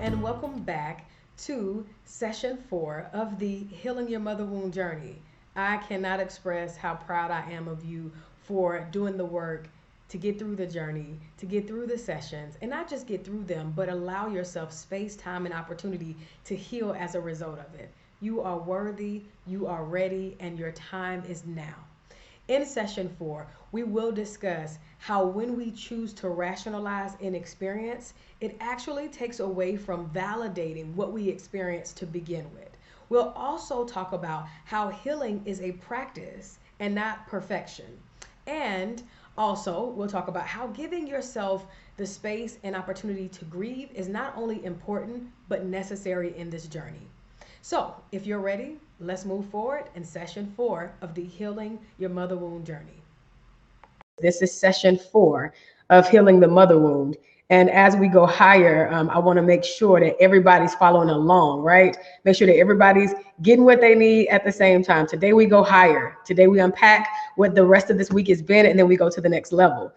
and welcome back to session 4 of the Healing Your Mother Wound journey. I cannot express how proud I am of you for doing the work to get through the journey, to get through the sessions, and not just get through them, but allow yourself space, time, and opportunity to heal as a result of it. You are worthy, you are ready, and your time is now. In session 4, we will discuss how when we choose to rationalize an experience, it actually takes away from validating what we experienced to begin with. We'll also talk about how healing is a practice and not perfection. And also, we'll talk about how giving yourself the space and opportunity to grieve is not only important, but necessary in this journey. So, if you're ready, let's move forward in session 4 of the Healing Your Mother Wound journey. This is session 4 of Healing the Mother Wound. And as we go higher, I want to make sure that everybody's following along, right? Make sure that everybody's getting what they need at the same time. Today we go higher. Today we unpack what the rest of this week has been, and then we go to the next level.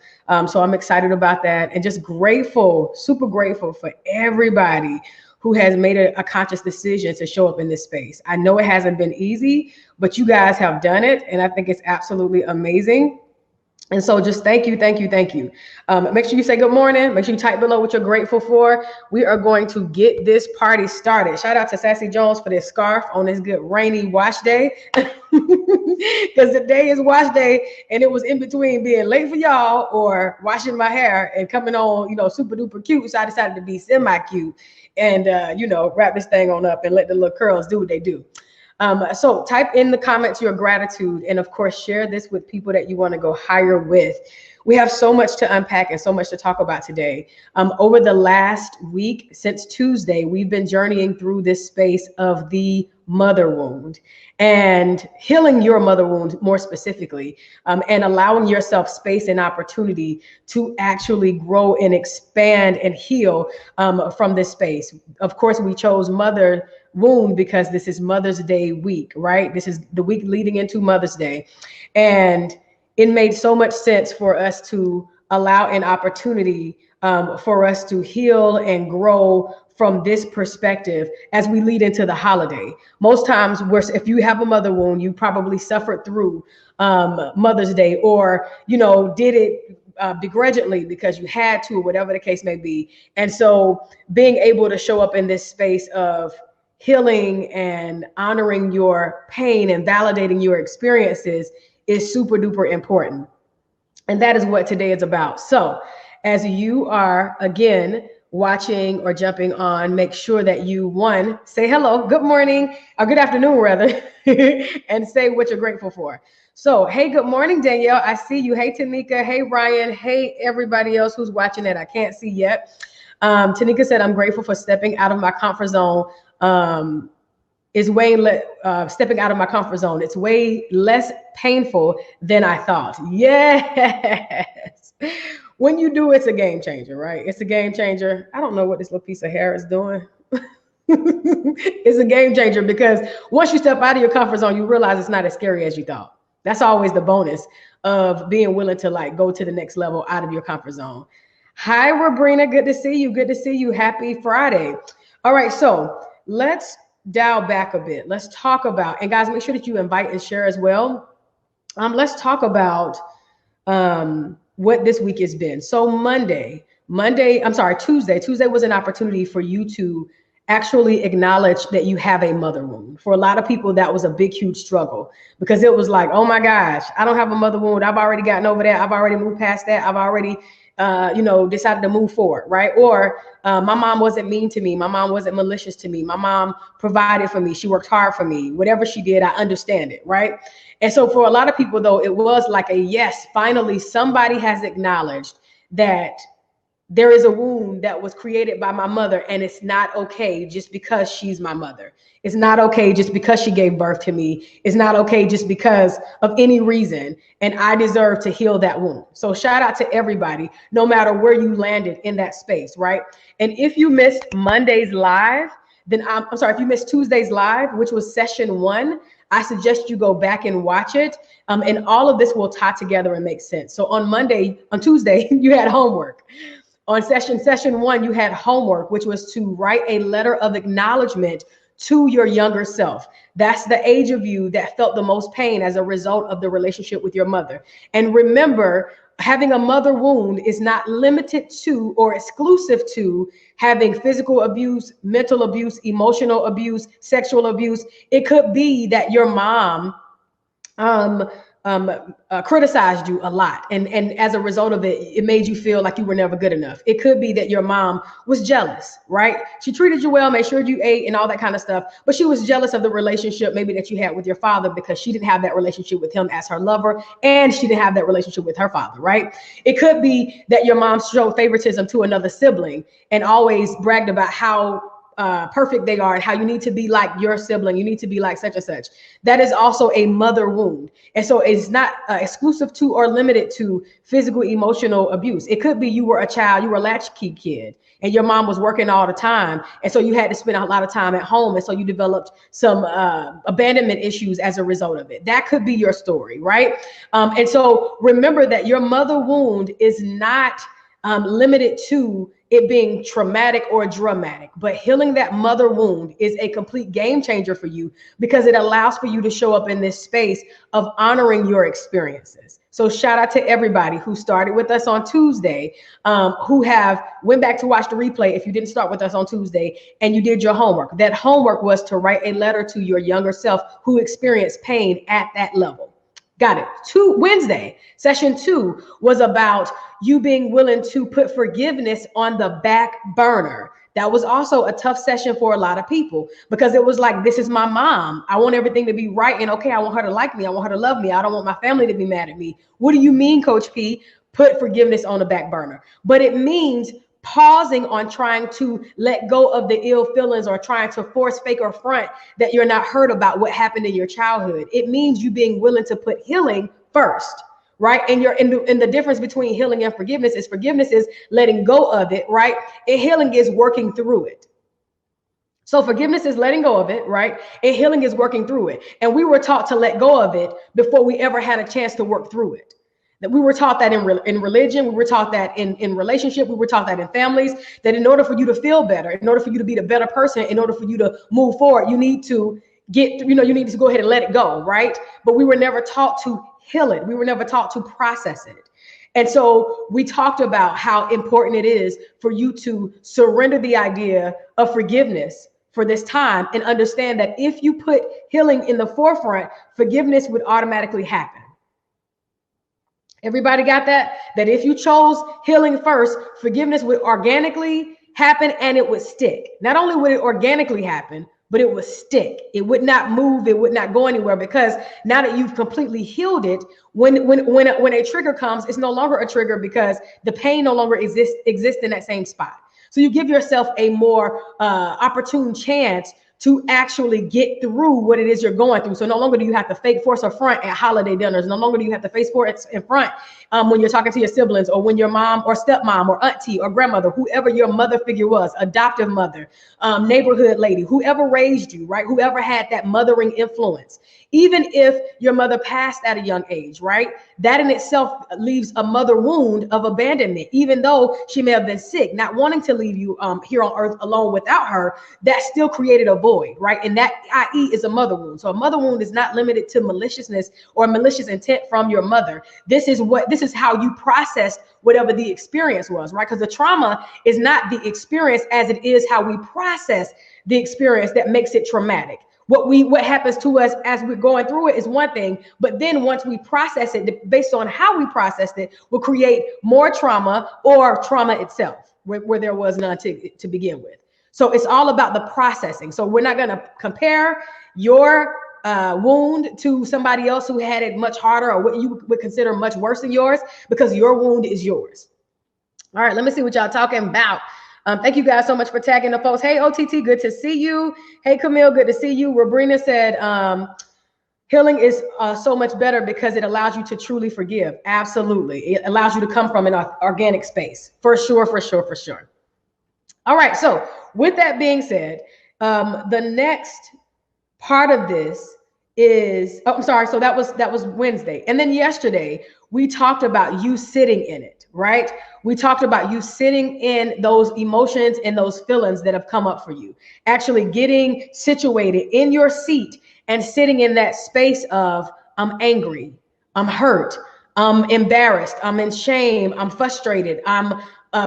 So I'm excited about that and just grateful, super grateful for everybody who has made a conscious decision to show up in this space. I know it hasn't been easy, but you guys have done it, and I think it's absolutely amazing. And so just thank you, thank you, thank you. Make sure you say good morning. Make sure you type below what you're grateful for. We are going to get this party started. Shout out to Sassy Jones for this scarf on this good rainy wash day. Because today is wash day, and it was in between being late for y'all or washing my hair and coming on, super duper cute. So I decided to be semi-cute and, wrap this thing on up and let the little curls do what they do. So type in the comments your gratitude, and of course, share this with people that you want to go higher with. We have so much to unpack and so much to talk about today. Over the last week, since Tuesday, we've been journeying through this space of the mother wound and healing your mother wound more specifically, and allowing yourself space and opportunity to actually grow and expand and heal from this space. Of course, we chose mother wound because this is Mother's Day week, right? This is the week leading into Mother's Day. And it made so much sense for us to allow an opportunity for us to heal and grow from this perspective as we lead into the holiday. Most times, if you have a mother wound, you probably suffered through Mother's Day, or did it begrudgingly because you had to, or whatever the case may be. And so being able to show up in this space of healing and honoring your pain and validating your experiences is super duper important. And that is what today is about. So as you are, again, watching or jumping on, make sure that you, one, say hello, good morning, or good afternoon rather, and say what you're grateful for. So, hey, good morning, Danielle. I see you. Hey, Tanika. Hey, Ryan. Hey, everybody else who's watching that I can't see yet. Tanika said, I'm grateful for stepping out of my comfort zone. Stepping out of my comfort zone. It's way less painful than I thought. Yes. When you do, it's a game changer, right? It's a game changer. I don't know what this little piece of hair is doing. It's a game changer because once you step out of your comfort zone, you realize it's not as scary as you thought. That's always the bonus of being willing to go to the next level out of your comfort zone. Hi, Robrina. Good to see you. Good to see you. Happy Friday. All right. So let's dial back a bit. Let's talk about, and guys, make sure that you invite and share as well. Let's talk about what this week has been. So Tuesday was an opportunity for you to actually acknowledge that you have a mother wound. For a lot of people, that was a big, huge struggle because it was like, oh my gosh, I don't have a mother wound. I've already gotten over that. I've already moved past that. I've already decided to move forward, right? Or my mom wasn't mean to me. My mom wasn't malicious to me. My mom provided for me. She worked hard for me. Whatever she did, I understand it, right? And so for a lot of people, though, it was like a yes, finally, somebody has acknowledged that there is a wound that was created by my mother, and it's not okay just because she's my mother. It's not okay just because she gave birth to me. It's not okay just because of any reason, and I deserve to heal that wound. So shout out to everybody, no matter where you landed in that space, right? And if you missed Monday's live, then if you missed Tuesday's live, which was session 1, I suggest you go back and watch it. And all of this will tie together and make sense. So on Tuesday, you had homework. On session one, you had homework, which was to write a letter of acknowledgement to your younger self. That's the age of you that felt the most pain as a result of the relationship with your mother. And remember, having a mother wound is not limited to or exclusive to having physical abuse, mental abuse, emotional abuse, sexual abuse. It could be that your mom um, criticized you a lot, and as a result of it, it made you feel like you were never good enough. It could be that your mom was jealous, right? She treated you well, made sure you ate and all that kind of stuff, but she was jealous of the relationship maybe that you had with your father because she didn't have that relationship with him as her lover, and she didn't have that relationship with her father, right? It could be that your mom showed favoritism to another sibling and always bragged about how perfect they are and how you need to be like your sibling, you need to be like such and such. That is also a mother wound. And so it's not exclusive to or limited to physical, emotional abuse. It could be you were a child, you were a latchkey kid, and your mom was working all the time, and so you had to spend a lot of time at home, and so you developed some abandonment issues as a result of it. That could be your story, right? And so remember that your mother wound is not limited to it being traumatic or dramatic, but healing that mother wound is a complete game changer for you because it allows for you to show up in this space of honoring your experiences. So shout out to everybody who started with us on Tuesday, who have went back to watch the replay if you didn't start with us on Tuesday and you did your homework. That homework was to write a letter to your younger self who experienced pain at that level. Got it. Wednesday, session 2 was about you being willing to put forgiveness on the back burner. That was also a tough session for a lot of people because it was like, this is my mom. I want everything to be right and okay. I want her to like me. I want her to love me. I don't want my family to be mad at me. What do you mean, Coach P? Put forgiveness on the back burner. But it means pausing on trying to let go of the ill feelings or trying to force, fake, or front that you're not hurt about what happened in your childhood. It means you being willing to put healing first, right? And you're in the difference between healing and forgiveness is letting go of it, right? And healing is working through it. So forgiveness is letting go of it, right? And healing is working through it. And we were taught to let go of it before we ever had a chance to work through it. That we were taught that in religion, we were taught that in relationship, we were taught that in families, that in order for you to feel better, in order for you to be the better person, in order for you to move forward, you need to you need to go ahead and let it go, right? But we were never taught to heal it. We were never taught to process it. And so we talked about how important it is for you to surrender the idea of forgiveness for this time and understand that if you put healing in the forefront, forgiveness would automatically happen. Everybody got that? That if you chose healing first, forgiveness would organically happen and it would stick. Not only would it organically happen, but it would stick. It would not move. It would not go anywhere because now that you've completely healed it, when a trigger comes, it's no longer a trigger because the pain no longer exists in that same spot. So you give yourself a more opportune chance to actually get through what it is you're going through. So no longer do you have to fake, force, or front at holiday dinners. No longer do you have to face, force, and front when you're talking to your siblings or when your mom or stepmom or auntie or grandmother, whoever your mother figure was, adoptive mother, neighborhood lady, whoever raised you, right? Whoever had that mothering influence. Even if your mother passed at a young age, right? That in itself leaves a mother wound of abandonment, even though she may have been sick, not wanting to leave you here on earth alone without her, that still created a void, right? And that, i.e., is a mother wound. So a mother wound is not limited to maliciousness or malicious intent from your mother. This is how you processed whatever the experience was, right? Because the trauma is not the experience as it is how we process the experience that makes it traumatic. What happens to us as we're going through it is one thing, but then once we process it, based on how we processed it, will create more trauma or trauma itself, where there was none to begin with. So it's all about the processing. So we're not going to compare your wound to somebody else who had it much harder or what you would consider much worse than yours, because your wound is yours. All right, let me see what y'all talking about. Thank you guys so much for tagging the post. Hey, OTT, good to see you. Hey, Camille, good to see you. Robrina said, healing is so much better because it allows you to truly forgive. Absolutely. It allows you to come from an organic space. For sure, for sure, for sure. All right, so with that being said, the next part of this is, oh, I'm sorry. So that was Wednesday. And then yesterday we talked about you sitting in it, right? We talked about you sitting in those emotions and those feelings that have come up for you, actually getting situated in your seat and sitting in that space of, I'm angry, I'm hurt, I'm embarrassed, I'm in shame, I'm frustrated, I'm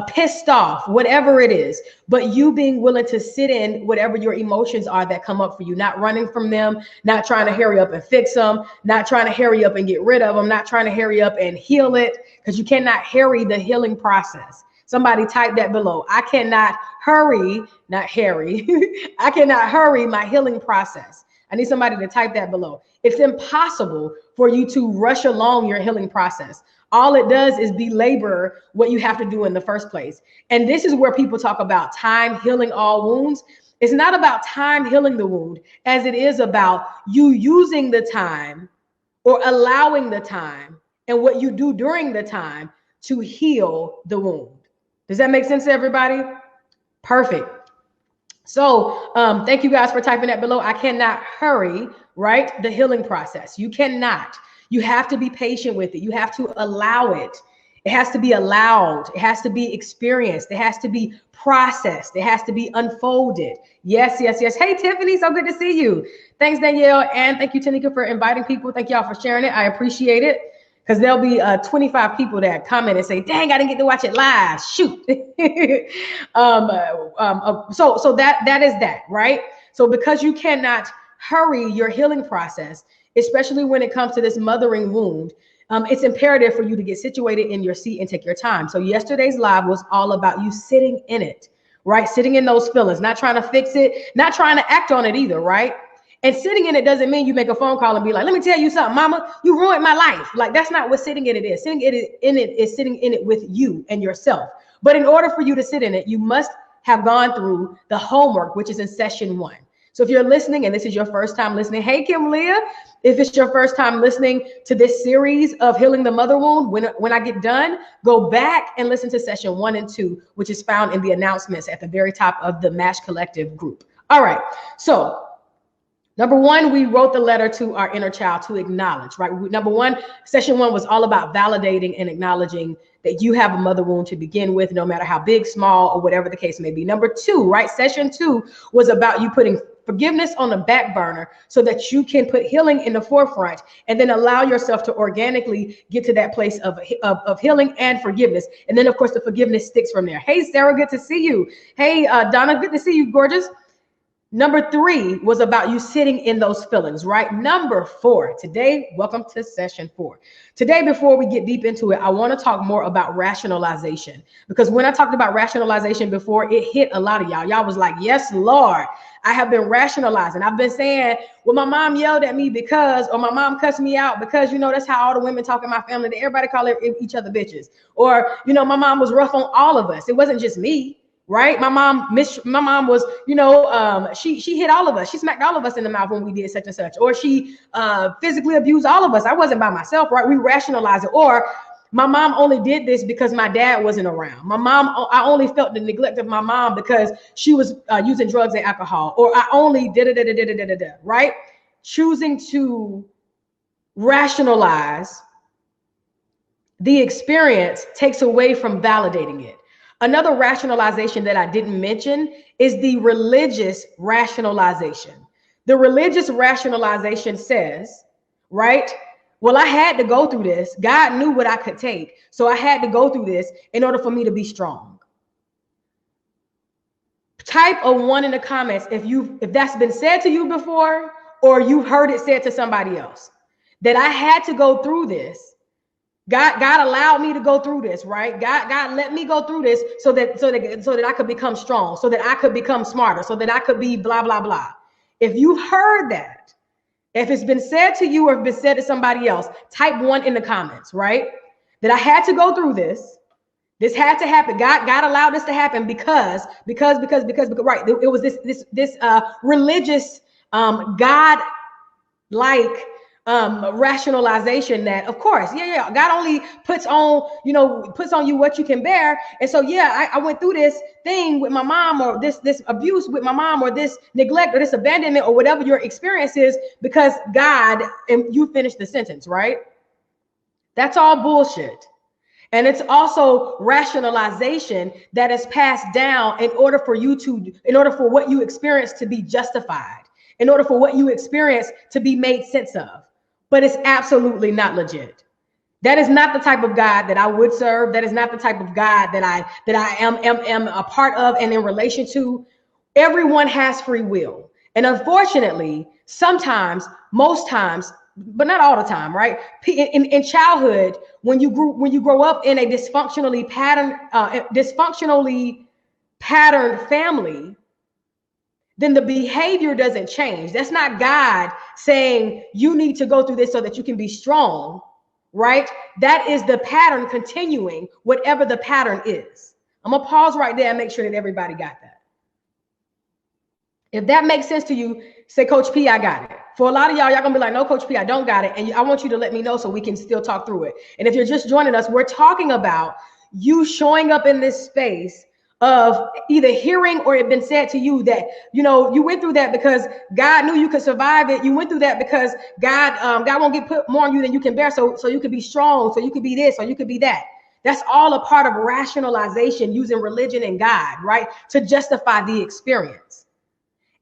pissed off, whatever it is. But you being willing to sit in whatever your emotions are that come up for you, not running from them, not trying to hurry up and fix them, not trying to hurry up and get rid of them, not trying to hurry up and heal it, because you cannot hurry the healing process. Somebody type that below. I cannot hurry, not hurry. I cannot hurry my healing process. I need somebody to type that below. It's impossible for you to rush along your healing process. All it does is belabor what you have to do in the first place. And this is where people talk about time healing all wounds. It's not about time healing the wound, as it is about you using the time or allowing the time and what you do during the time to heal the wound. Does that make sense to everybody? Perfect. So thank you guys for typing that below. I cannot hurry, right, the healing process. You cannot. You have to be patient with it. You have to allow it. It has to be allowed. It has to be experienced. It has to be processed. It has to be unfolded. Yes, yes, yes. Hey, Tiffany, so good to see you. Thanks, Danielle. And thank you, Tanika, for inviting people. Thank y'all for sharing it. I appreciate it. Because there'll be 25 people that comment and say, dang, I didn't get to watch it live. Shoot. So that is that, right? So because you cannot hurry your healing process, especially when it comes to this mothering wound, it's imperative for you to get situated in your seat and take your time. So yesterday's live was all about you sitting in it, right? Sitting in those feelings, not trying to fix it, not trying to act on it either, right? And sitting in it doesn't mean you make a phone call and be like, let me tell you something, mama, you ruined my life. Like, that's not what sitting in it is. Sitting in it is sitting in it with you and yourself. But in order for you to sit in it, you must have gone through the homework, which is in session 1. So if you're listening and this is your first time listening, hey, Kim Leah, if it's your first time listening to this series of Healing the Mother Wound, when I get done, go back and listen to session 1 and 2, which is found in the announcements at the very top of the MASH Collective group. All right. So number 1, we wrote the letter to our inner child to acknowledge, right? Number 1, session 1 was all about validating and acknowledging that you have a mother wound to begin with, no matter how big, small, or whatever the case may be. Number 2, right? Session 2 was about you putting forgiveness on the back burner so that you can put healing in the forefront and then allow yourself to organically get to that place of healing and forgiveness. And then, of course, the forgiveness sticks from there. Hey, Sarah, good to see you. Hey, Donna, good to see you, gorgeous. Number 3 was about you sitting in those feelings, right? Number 4, today, welcome to session 4. Today, before we get deep into it, I want to talk more about rationalization, because when I talked about rationalization before, it hit a lot of y'all. Y'all was like, yes, Lord, I have been rationalizing. I've been saying, well, my mom yelled at me because, or my mom cussed me out because, you know, that's how all the women talk in my family. Everybody call each other bitches. Or, you know, my mom was rough on all of us. It wasn't just me. Right? My mom was, you know, she hit all of us. She smacked all of us in the mouth when we did such and such, or she physically abused all of us. I wasn't by myself, right? We rationalize it. Or my mom only did this because my dad wasn't around. I only felt the neglect of my mom because she was using drugs and alcohol, or I only right? Choosing to rationalize the experience takes away from validating it. Another rationalization that I didn't mention is the religious rationalization. The religious rationalization says, right, well, I had to go through this. God knew what I could take, so I had to go through this in order for me to be strong. Type a 1 in the comments if that's been said to you before, or you've heard it said to somebody else, that I had to go through this. God allowed me to go through this, right? God let me go through this so that I could become strong, so that I could become smarter, so that I could be blah, blah, blah. If you've heard that, if it's been said to you or if it's been said to somebody else, type 1 in the comments, right? That I had to go through this. This had to happen. God allowed this to happen because, right? It was this religious, God-like rationalization that, of course, God only puts on you what you can bear. And so, I went through this thing with my mom, or this abuse with my mom, or this neglect, or this abandonment, or whatever your experience is, because God, and you finish the sentence, right? That's all bullshit. And it's also rationalization that is passed down in order for what you experience to be justified, in order for what you experience to be made sense of. But it's absolutely not legit. That is not the type of God that I would serve. That is not the type of God that I am a part of and in relation to. Everyone has free will. And unfortunately, sometimes, most times, but not all the time, right? In childhood, when you grow up in a dysfunctionally patterned family, then the behavior doesn't change. That's not God saying you need to go through this so that you can be strong, right? That is the pattern continuing, whatever the pattern is. I'm gonna pause right there and make sure that everybody got that. If that makes sense to you, say, Coach P, I got it. For a lot of y'all gonna be like, no, Coach P, I don't got it. And I want you to let me know so we can still talk through it. And if you're just joining us, we're talking about you showing up in this space of either hearing or it been said to you that, you went through that because God knew you could survive it. You went through that because God won't get put more on you than you can bear. So you could be strong. So you could be this, or you could be that. That's all a part of rationalization, using religion and God, right? To justify the experience.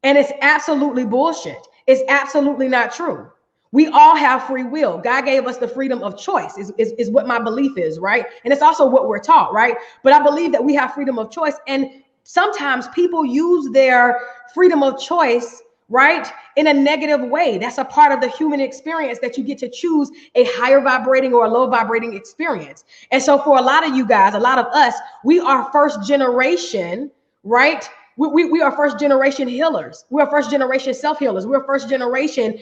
And it's absolutely bullshit. It's absolutely not true. We all have free will. God gave us the freedom of choice is what my belief is, right? And it's also what we're taught, right? But I believe that we have freedom of choice. And sometimes people use their freedom of choice, right, in a negative way. That's a part of the human experience, that you get to choose a higher vibrating or a low vibrating experience. And so for a lot of you guys, a lot of us, we are first generation, right? We are first generation healers. We are first generation self-healers. We're first generation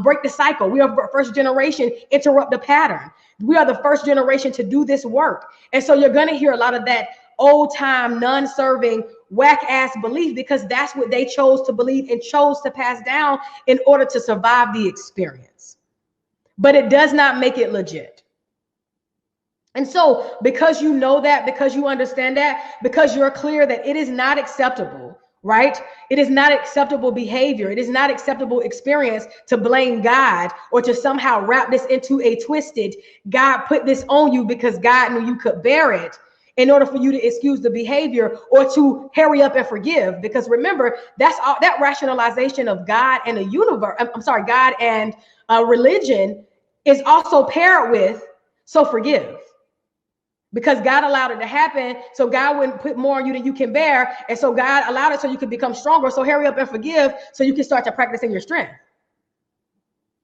break the cycle. We are first generation interrupt the pattern. We are the first generation to do this work. And so you're going to hear a lot of that old time, non-serving, whack ass belief, because that's what they chose to believe and chose to pass down in order to survive the experience. But it does not make it legit. And so because you know that, because you understand that, because you're clear that it is not acceptable, right? It is not acceptable behavior. It is not acceptable experience to blame God or to somehow wrap this into a twisted, God put this on you because God knew you could bear it, in order for you to excuse the behavior or to hurry up and forgive. Because remember, that's all, that rationalization of God and the universe, God and religion is also paired with, so forgive. Because God allowed it to happen, so God wouldn't put more on you than you can bear. And so God allowed it so you could become stronger. So hurry up and forgive so you can start to practice in your strength.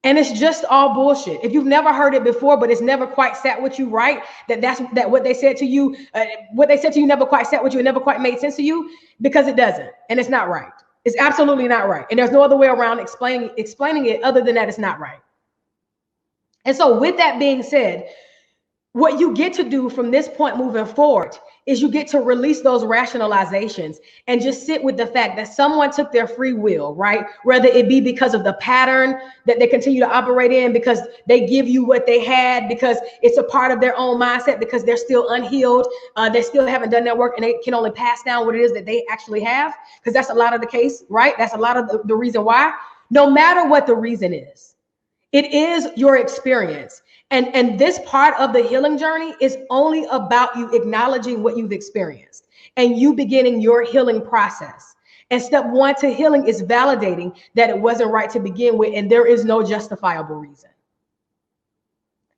And it's just all bullshit. If you've never heard it before, but it's never quite sat with you, right? That's what they said to you, never quite sat with you, it never quite made sense to you, because it doesn't. And it's not right. It's absolutely not right. And there's no other way around explaining it other than that it's not right. And so with that being said, what you get to do from this point moving forward is you get to release those rationalizations and just sit with the fact that someone took their free will, right? Whether it be because of the pattern that they continue to operate in, because they give you what they had, because it's a part of their own mindset, because they're still unhealed, they still haven't done their work, and they can only pass down what it is that they actually have, because that's a lot of the case, right? That's a lot of the reason why. No matter what the reason is, it is your experience. And this part of the healing journey is only about you acknowledging what you've experienced and you beginning your healing process. And step one to healing is validating that it wasn't right to begin with, and there is no justifiable reason.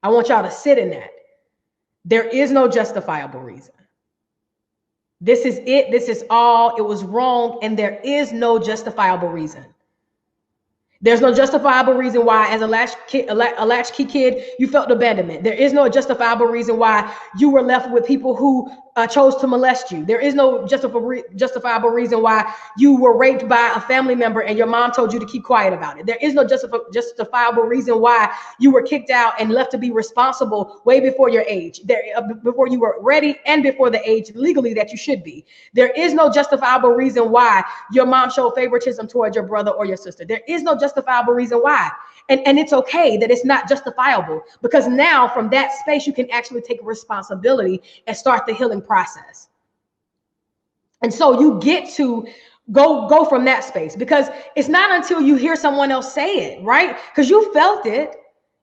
I want y'all to sit in that. There is no justifiable reason. This is it. This is all. It was wrong, and there is no justifiable reason. There's no justifiable reason why, as a latchkey kid, you felt abandonment. There is no justifiable reason why you were left with people who chose to molest you. There is no justifiable reason why you were raped by a family member and your mom told you to keep quiet about it. There is no justifiable reason why you were kicked out and left to be responsible way before your age, before you were ready and before the age legally that you should be. There is no justifiable reason why your mom showed favoritism towards your brother or your sister. There is no justifiable reason why. And it's okay that it's not justifiable, because now from that space, you can actually take responsibility and start the healing process. And so you get to go from that space, because it's not until you hear someone else say it, right? Because you felt it.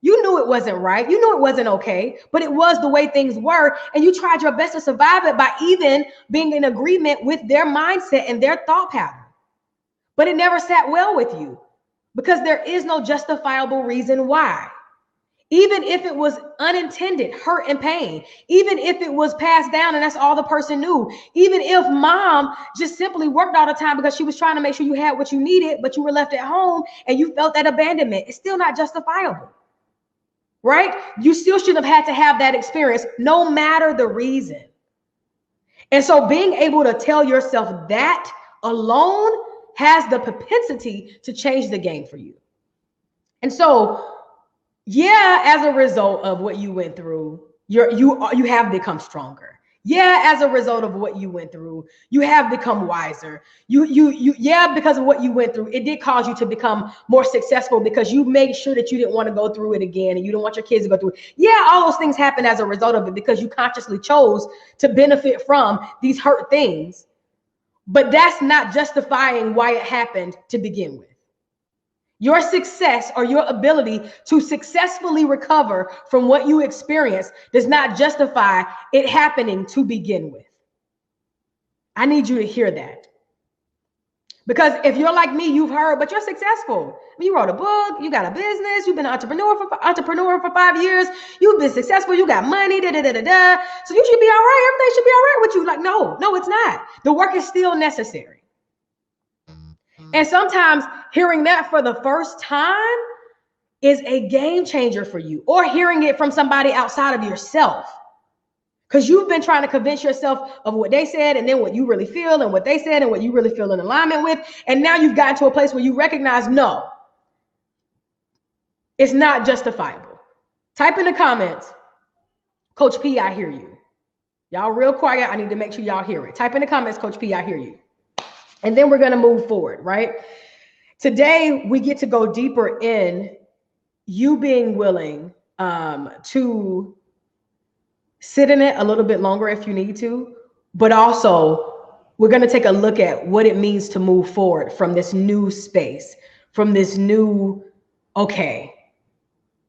You knew it wasn't right. You knew it wasn't okay, but it was the way things were. And you tried your best to survive it by even being in agreement with their mindset and their thought pattern. But it never sat well with you because there is no justifiable reason why. Even if it was unintended hurt and pain, even if it was passed down and that's all the person knew, even if mom just simply worked all the time because she was trying to make sure you had what you needed, but you were left at home and you felt that abandonment, it's still not justifiable, right? You still shouldn't have had to have that experience no matter the reason. And so being able to tell yourself that alone has the propensity to change the game for you. And so, yeah, as a result of what you went through, you have become stronger. Yeah, as a result of what you went through, you have become wiser. Yeah, because of what you went through, it did cause you to become more successful because you made sure that you didn't want to go through it again and you don't want your kids to go through it. Yeah, all those things happened as a result of it because you consciously chose to benefit from these hurt things. But that's not justifying why it happened to begin with. Your success or your ability to successfully recover from what you experienced does not justify it happening to begin with. I need you to hear that. Because if you're like me, you've heard, but you're successful. I mean, you wrote a book, you got a business, you've been an entrepreneur for 5 years, you've been successful, you got money, So you should be all right. Everything should be all right with you. Like, no, it's not. The work is still necessary. And sometimes hearing that for the first time is a game changer for you, or hearing it from somebody outside of yourself. Because you've been trying to convince yourself of what they said and then what you really feel and what they said and what you really feel in alignment with. And now you've gotten to a place where you recognize, no, it's not justifiable. Type in the comments, Coach P, I hear you. Y'all real quiet. I need to make sure y'all hear it. Type in the comments, Coach P, I hear you. And then we're going to move forward, right? Today, we get to go deeper in you being willing to sit in it a little bit longer if you need to, but also we're going to take a look at what it means to move forward from this new space, from this new, okay,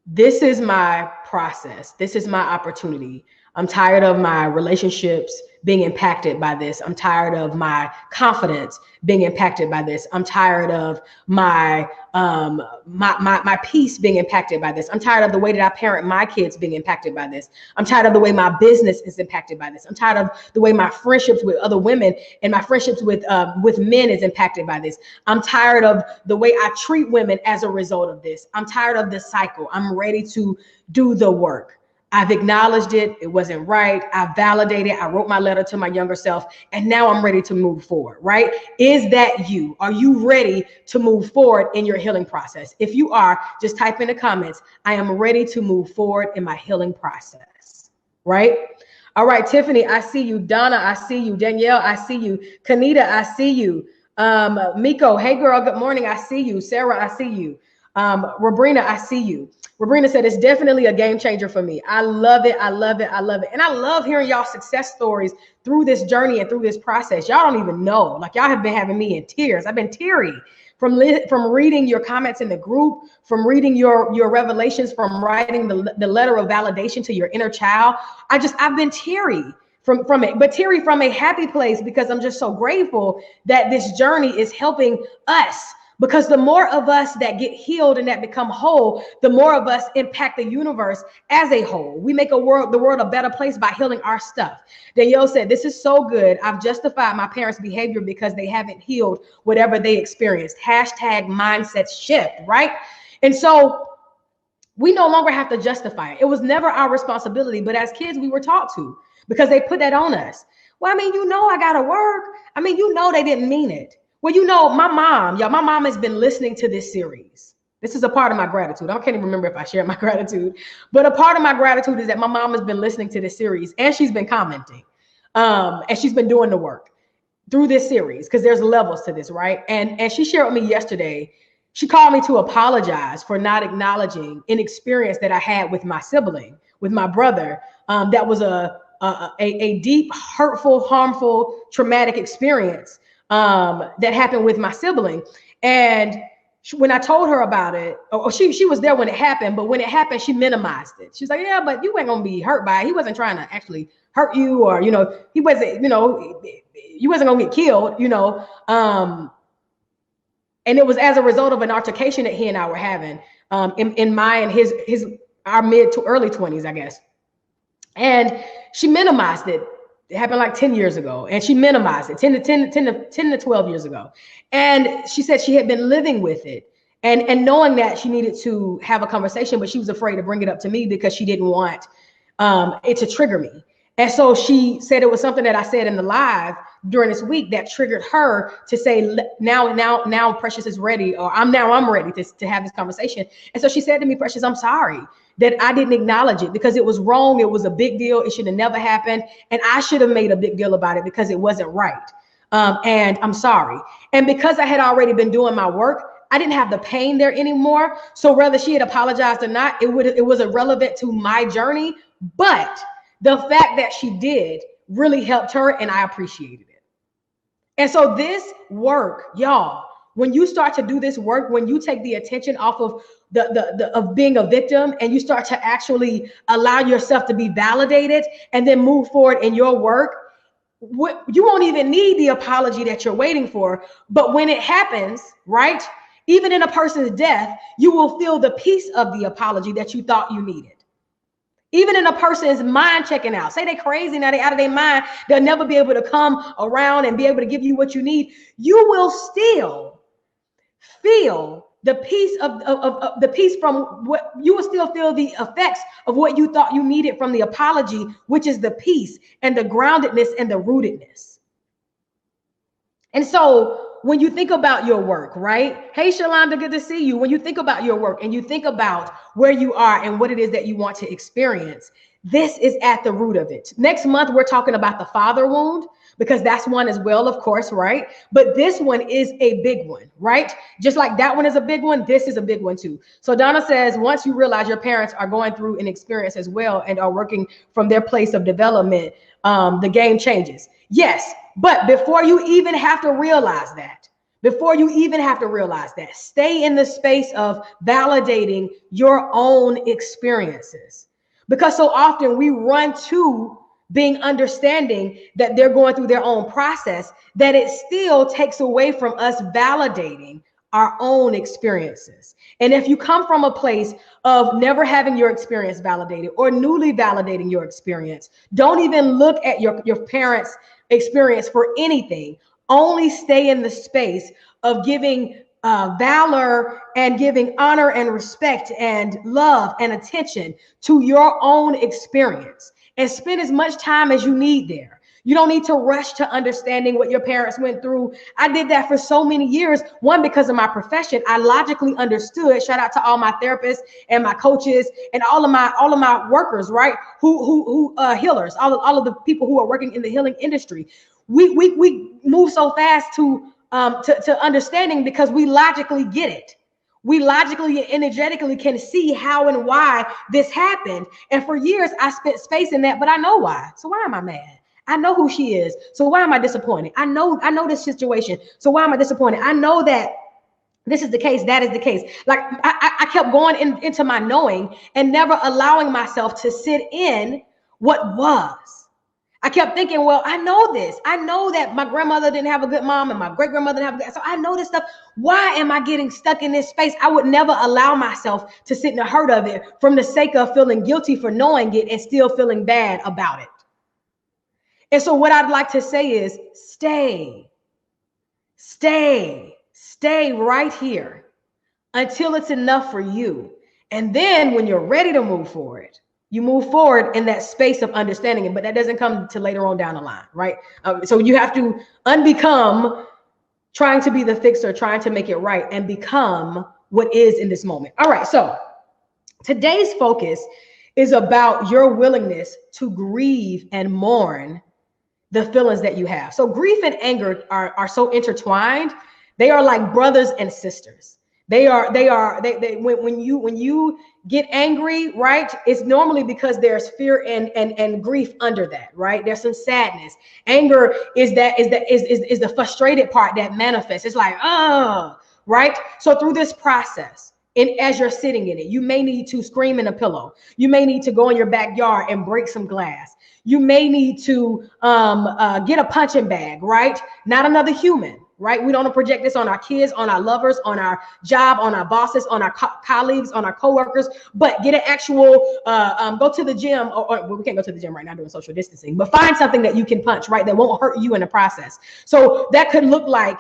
this is my process. This is my opportunity. I'm tired of my relationships being impacted by this. I'm tired of my confidence being impacted by this. I'm tired of my peace being impacted by this. I'm tired of the way that I parent my kids being impacted by this. I'm tired of the way my business is impacted by this. I'm tired of the way my friendships with other women and my friendships with men is impacted by this. I'm tired of the way I treat women as a result of this. I'm tired of this cycle. I'm ready to do the work. I've acknowledged it. It wasn't right. I validated. I wrote my letter to my younger self, and now I'm ready to move forward, right? Is that you? Are you ready to move forward in your healing process? If you are, just type in the comments, I am ready to move forward in my healing process, right? All right, Tiffany, I see you. Donna, I see you. Danielle, I see you. Kanita, I see you. Miko, hey girl, good morning. I see you. Sarah, I see you. Robrina, I see you. Robrina said, it's definitely a game changer for me. I love it. I love it. I love it. And I love hearing y'all success stories through this journey and through this process. Y'all don't even know. Like, y'all have been having me in tears. I've been teary from reading your comments in the group, from reading your revelations, from writing the letter of validation to your inner child. I've been teary from it, but teary from a happy place, because I'm just so grateful that this journey is helping us. Because the more of us that get healed and that become whole, the more of us impact the universe as a whole. We make the world a better place by healing our stuff. Danielle said, this is so good. I've justified my parents' behavior because they haven't healed whatever they experienced. Hashtag mindset shift, right? And so we no longer have to justify it. It was never our responsibility, but as kids, we were taught to, because they put that on us. Well, I mean, I gotta work. I mean, they didn't mean it. Well, my mom has been listening to this series. This is a part of my gratitude. I can't even remember if I shared my gratitude, but a part of my gratitude is that my mom has been listening to this series, and she's been commenting, and she's been doing the work through this series, because there's levels to this, right? And she shared with me yesterday, she called me to apologize for not acknowledging an experience that I had with my sibling, with my brother, that was a deep, hurtful, harmful, traumatic experience that happened with my sibling. And when I told her about it, or she was there when it happened, but when it happened, she minimized it. She's like, yeah, but you ain't gonna be hurt by it. He wasn't trying to actually hurt you, or, you know, he wasn't, you know, you wasn't gonna get killed, you know. And it was as a result of an altercation that he and I were having, in my and our mid to early 20s, I guess. And she minimized it. It happened like 10 years ago, and she minimized it 10 to 12 years ago. And she said she had been living with it, and knowing that she needed to have a conversation, but she was afraid to bring it up to me because she didn't want it to trigger me. And so she said it was something that I said in the live during this week that triggered her to say, now Precious is ready, or I'm ready to have this conversation. And so she said to me, Precious, I'm sorry that I didn't acknowledge it because it was wrong. It was a big deal. It should have never happened. And I should have made a big deal about it because it wasn't right. And I'm sorry. And because I had already been doing my work, I didn't have the pain there anymore. So whether she had apologized or not, it was irrelevant to my journey. But the fact that she did really helped her, and I appreciated it. And so this work, y'all, when you start to do this work, when you take the attention off of of being a victim, and you start to actually allow yourself to be validated and then move forward in your work, you won't even need the apology that you're waiting for. But when it happens, right, even in a person's death, you will feel the peace of the apology that you thought you needed. Even in a person's mind checking out, say they're crazy, now they're out of their mind, they'll never be able to come around and be able to give you what you need. You will still feel the peace of the peace from what you will still feel the effects of what you thought you needed from the apology, which is the peace and the groundedness and the rootedness. And so when you think about your work, right? Hey, Shalonda, good to see you. When you think about your work and you think about where you are and what it is that you want to experience, this is at the root of it. Next month, we're talking about the father wound, because that's one as well, of course, right? But this one is a big one, right? Just like that one is a big one, this is a big one too. So Donna says, once you realize your parents are going through an experience as well and are working from their place of development, the game changes. Yes, but before you even have to realize that, stay in the space of validating your own experiences. Because so often we run to being understanding that they're going through their own process, that it still takes away from us validating our own experiences. And if you come from a place of never having your experience validated or newly validating your experience, don't even look at your parents' experience for anything. Only stay in the space of giving valor and giving honor and respect and love and attention to your own experience, and spend as much time as you need there. You don't need to rush to understanding what your parents went through. I did that for so many years. One, because of my profession, I logically understood. Shout out to all my therapists and my coaches and all of my workers, right? Who healers, all of the people who are working in the healing industry. We move so fast to understanding because we logically get it. We logically and energetically can see how and why this happened. And for years, I spent space in that, but I know why. So why am I mad? I know who she is. So why am I disappointed? I know this situation. So why am I disappointed? I know that this is the case. That is the case. Like I kept going into my knowing and never allowing myself to sit in what was. I kept thinking, well, I know this. I know that my grandmother didn't have a good mom and my great grandmother didn't have a good. So I know this stuff. Why am I getting stuck in this space? I would never allow myself to sit in the hurt of it from the sake of feeling guilty for knowing it and still feeling bad about it. And so what I'd like to say is stay right here until it's enough for you. And then when you're ready to move forward, you move forward in that space of understanding it, but that doesn't come till later on down the line, right? So you have to unbecome trying to be the fixer, trying to make it right, and become what is in this moment. All right, so today's focus is about your willingness to grieve and mourn the feelings that you have. So grief and anger are so intertwined. They are like brothers and sisters. When you get angry, right? It's normally because there's fear and grief under that, right? There's some sadness. Anger is the frustrated part that manifests. It's like, oh, right? So through this process, and as you're sitting in it, you may need to scream in a pillow. You may need to go in your backyard and break some glass. You may need to get a punching bag, right? Not another human, right? We don't project this on our kids, on our lovers, on our job, on our bosses, on our colleagues, on our coworkers, but get an actual, go to the gym, or well, we can't go to the gym right now doing social distancing, but find something that you can punch, right? That won't hurt you in the process. So that could look like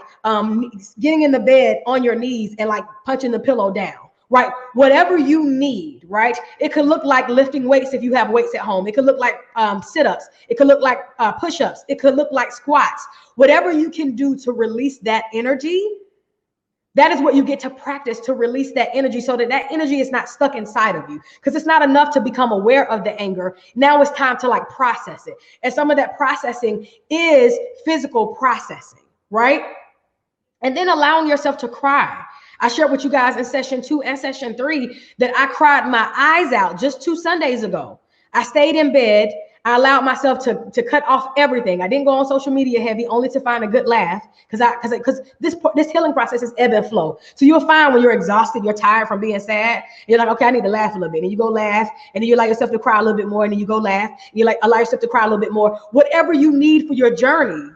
getting in the bed on your knees and like punching the pillow down. Right? Whatever you need, right? It could look like lifting weights if you have weights at home. It could look like sit-ups. It could look like push-ups. It could look like squats. Whatever you can do to release that energy, that is what you get to practice, to release that energy so that that energy is not stuck inside of you. Because it's not enough to become aware of the anger. Now it's time to like process it. And some of that processing is physical processing, right? And then allowing yourself to cry. I shared with you guys in session 2 and session 3 that I cried my eyes out just 2 Sundays ago. I stayed in bed. I allowed myself to cut off everything. I didn't go on social media heavy, only to find a good laugh, because this healing process is ebb and flow. So you'll find when you're exhausted, you're tired from being sad, you're like, okay, I need to laugh a little bit, and you go laugh, and then you allow yourself to cry a little bit more, and then you go laugh, and you like allow yourself to cry a little bit more. Whatever you need for your journey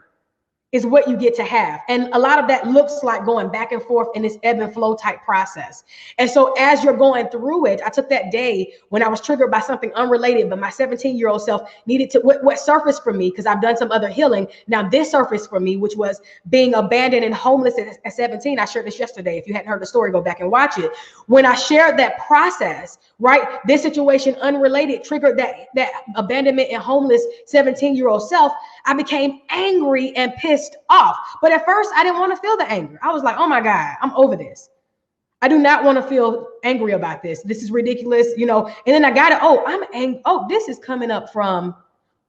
is what you get to have. And a lot of that looks like going back and forth in this ebb and flow type process. And so as you're going through it, I took that day when I was triggered by something unrelated, but my 17-year-old self needed to, what surfaced for me, because I've done some other healing. Now this surfaced for me, which was being abandoned and homeless at 17. I shared this yesterday. If you hadn't heard the story, go back and watch it. When I shared that process, right, this situation unrelated triggered that abandonment and homeless 17-year-old self. I became angry and pissed off. But at first, I didn't want to feel the anger. I was like, oh my God, I'm over this. I do not want to feel angry about this. This is ridiculous, you know. And then I got it. Oh, I'm angry. Oh, this is coming up from,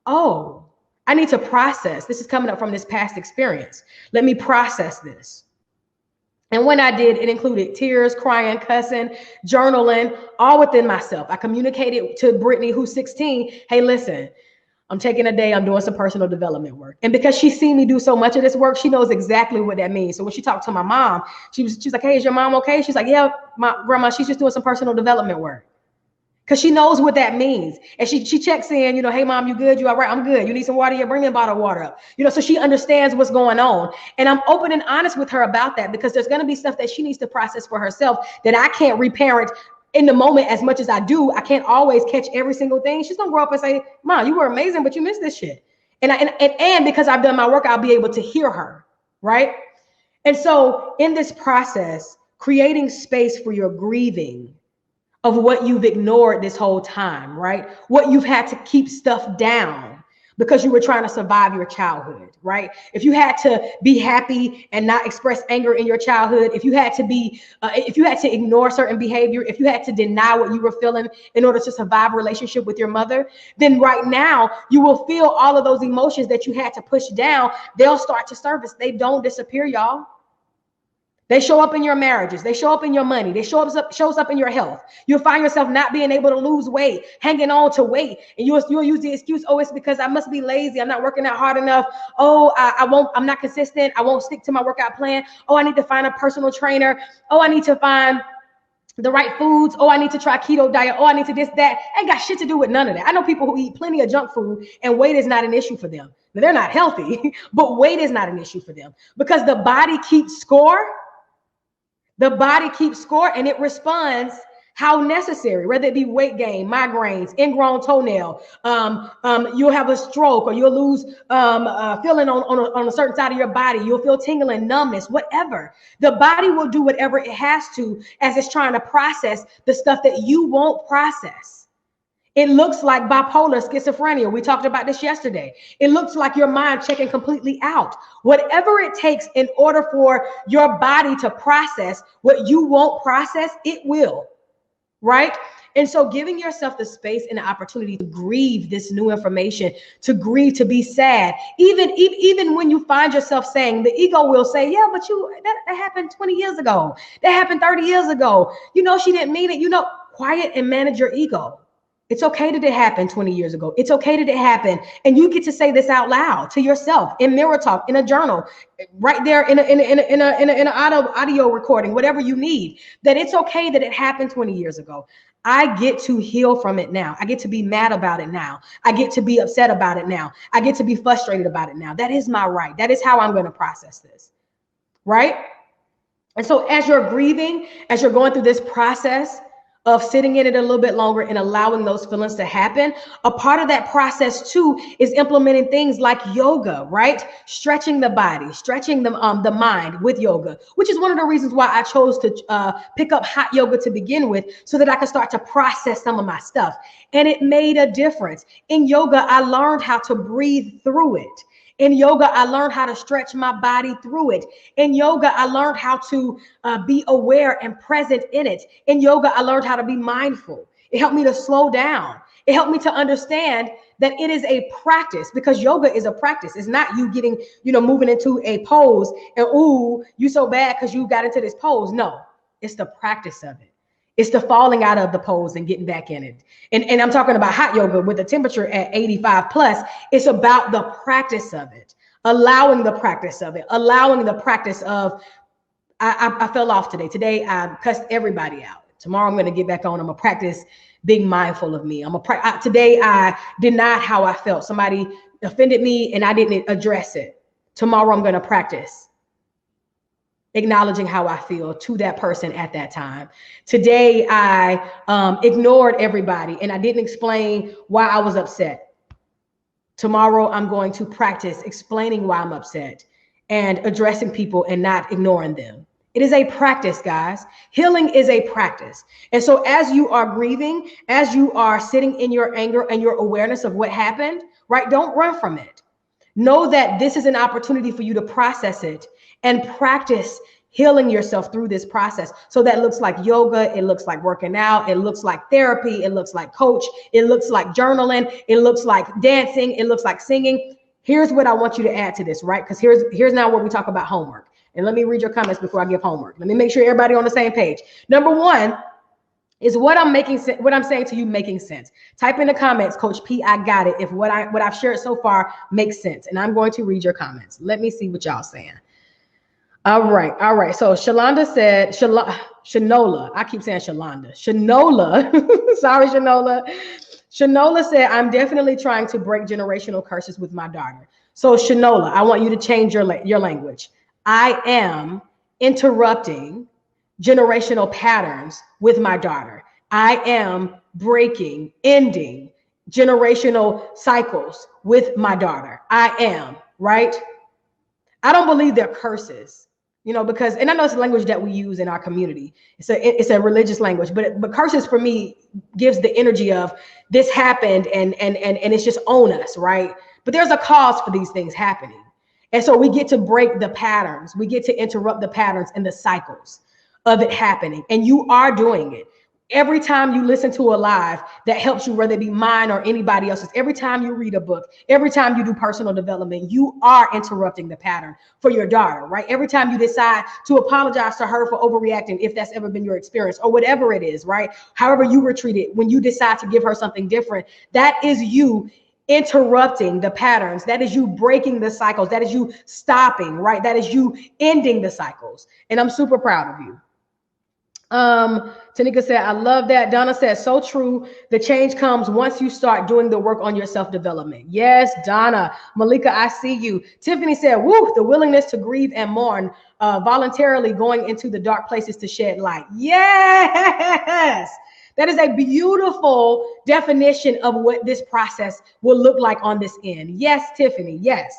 oh, I need to process. This is coming up from this past experience. Let me process this. And when I did, it included tears, crying, cussing, journaling, all within myself. I communicated to Brittany, who's 16, hey, listen, I'm taking a day, I'm doing some personal development work. And because she's seen me do so much of this work, she knows exactly what that means. So when she talked to my mom, she's like, hey, is your mom okay? She's like, yeah, my grandma, she's just doing some personal development work. Because she knows what that means. And she checks in, you know, hey, mom, you good? You all right? I'm good. You need some water? Yeah, bring me a bottle of water up. You know, so she understands what's going on. And I'm open and honest with her about that, because there's going to be stuff that she needs to process for herself that I can't reparent in the moment as much as I do. I can't always catch every single thing. She's going to grow up and say, Mom, you were amazing, but you missed this shit. And because I've done my work, I'll be able to hear her, right? And so in this process, creating space for your grieving of what you've ignored this whole time, right? What you've had to keep stuff down because you were trying to survive your childhood, right? If you had to be happy and not express anger in your childhood, if you had to ignore certain behavior, if you had to deny what you were feeling in order to survive a relationship with your mother, then right now you will feel all of those emotions that you had to push down. They'll start to surface. They don't disappear, y'all. They show up in your marriages. They show up in your money. They shows up in your health. You'll find yourself not being able to lose weight, hanging on to weight. And you'll use the excuse, oh, it's because I must be lazy. I'm not working out hard enough. Oh, I'm not consistent. I won't stick to my workout plan. Oh, I need to find a personal trainer. Oh, I need to find the right foods. Oh, I need to try keto diet. Oh, I need to this, that. Ain't got shit to do with none of that. I know people who eat plenty of junk food and weight is not an issue for them. Now, they're not healthy, but weight is not an issue for them because the body keeps score. The body keeps score and it responds how necessary, whether it be weight gain, migraines, ingrown toenail, you'll have a stroke or you'll lose feeling on a certain side of your body. You'll feel tingling, numbness, whatever. The body will do whatever it has to as it's trying to process the stuff that you won't process. It looks like bipolar schizophrenia. We talked about this yesterday. It looks like your mind checking completely out. Whatever it takes in order for your body to process what you won't process, it will, right? And so giving yourself the space and the opportunity to grieve this new information, to grieve, to be sad, even when you find yourself saying, the ego will say, yeah, but that happened 20 years ago. That happened 30 years ago. You know, she didn't mean it. You know, quiet and manage your ego. It's okay that it happened 20 years ago. It's okay that it happened. And you get to say this out loud to yourself in mirror talk, in a journal, right there in a audio recording, whatever you need, that it's okay that it happened 20 years ago. I get to heal from it now. I get to be mad about it now. I get to be upset about it now. I get to be frustrated about it now. That is my right. That is how I'm going to process this. Right? And so as you're grieving, as you're going through this process of sitting in it a little bit longer and allowing those feelings to happen, a part of that process too is implementing things like yoga, right? Stretching the body, stretching the mind with yoga, which is one of the reasons why I chose to pick up hot yoga to begin with, so that I could start to process some of my stuff. And it made a difference. In yoga, I learned how to breathe through it. In yoga, I learned how to stretch my body through it. In yoga, I learned how to be aware and present in it. In yoga, I learned how to be mindful. It helped me to slow down. It helped me to understand that it is a practice, because yoga is a practice. It's not you getting, moving into a pose and, ooh, you so bad because you got into this pose. No, it's the practice of it. It's the falling out of the pose and getting back in it. And I'm talking about hot yoga with the temperature at 85 plus. It's about the practice of it, allowing the practice of it, allowing the practice of, I fell off today. Today, I cussed everybody out. Tomorrow, I'm going to get back on. I'm going to practice being mindful of me. Today, I denied how I felt. Somebody offended me and I didn't address it. Tomorrow, I'm going to practice acknowledging how I feel to that person at that time. Today, I ignored everybody and I didn't explain why I was upset. Tomorrow, I'm going to practice explaining why I'm upset and addressing people and not ignoring them. It is a practice, guys. Healing is a practice. And so as you are grieving, as you are sitting in your anger and your awareness of what happened, right? Don't run from it. Know that this is an opportunity for you to process it and practice healing yourself through this process. So that looks like yoga. It looks like working out. It looks like therapy. It looks like coach. It looks like journaling. It looks like dancing. It looks like singing. Here's what I want you to add to this, right? Because here's now where we talk about homework. And let me read your comments before I give homework. Let me make sure everybody on the same page. Number one, is what I'm saying to you making sense? Type in the comments, Coach P, I got it, if what I've shared so far makes sense. And I'm going to read your comments. Let me see what y'all saying. All right. So Shalonda said, Shanola, I keep saying Shalonda. Shanola, sorry, Shanola. Shanola said, I'm definitely trying to break generational curses with my daughter. So Shanola, I want you to change your language. I am interrupting generational patterns with my daughter. I am ending generational cycles with my daughter. I am, right? I don't believe they're curses, because, and I know it's a language that we use in our community. It's a religious language, but curses for me gives the energy of this happened and it's just on us, right? But there's a cause for these things happening. And so we get to break the patterns. We get to interrupt the patterns and the cycles of it happening. And you are doing it. Every time you listen to a live that helps you, whether it be mine or anybody else's, every time you read a book, every time you do personal development, you are interrupting the pattern for your daughter, right? Every time you decide to apologize to her for overreacting, if that's ever been your experience or whatever it is, right? However you were treated, when you decide to give her something different, that is you interrupting the patterns. That is you breaking the cycles. That is you stopping, right? That is you ending the cycles. And I'm super proud of you. Tanika said, I love that. Donna said, so true. The change comes once you start doing the work on your self-development. Yes, Donna. Malika, I see you. Tiffany said, woo, the willingness to grieve and mourn, voluntarily going into the dark places to shed light. Yes. That is a beautiful definition of what this process will look like on this end. Yes, Tiffany. Yes.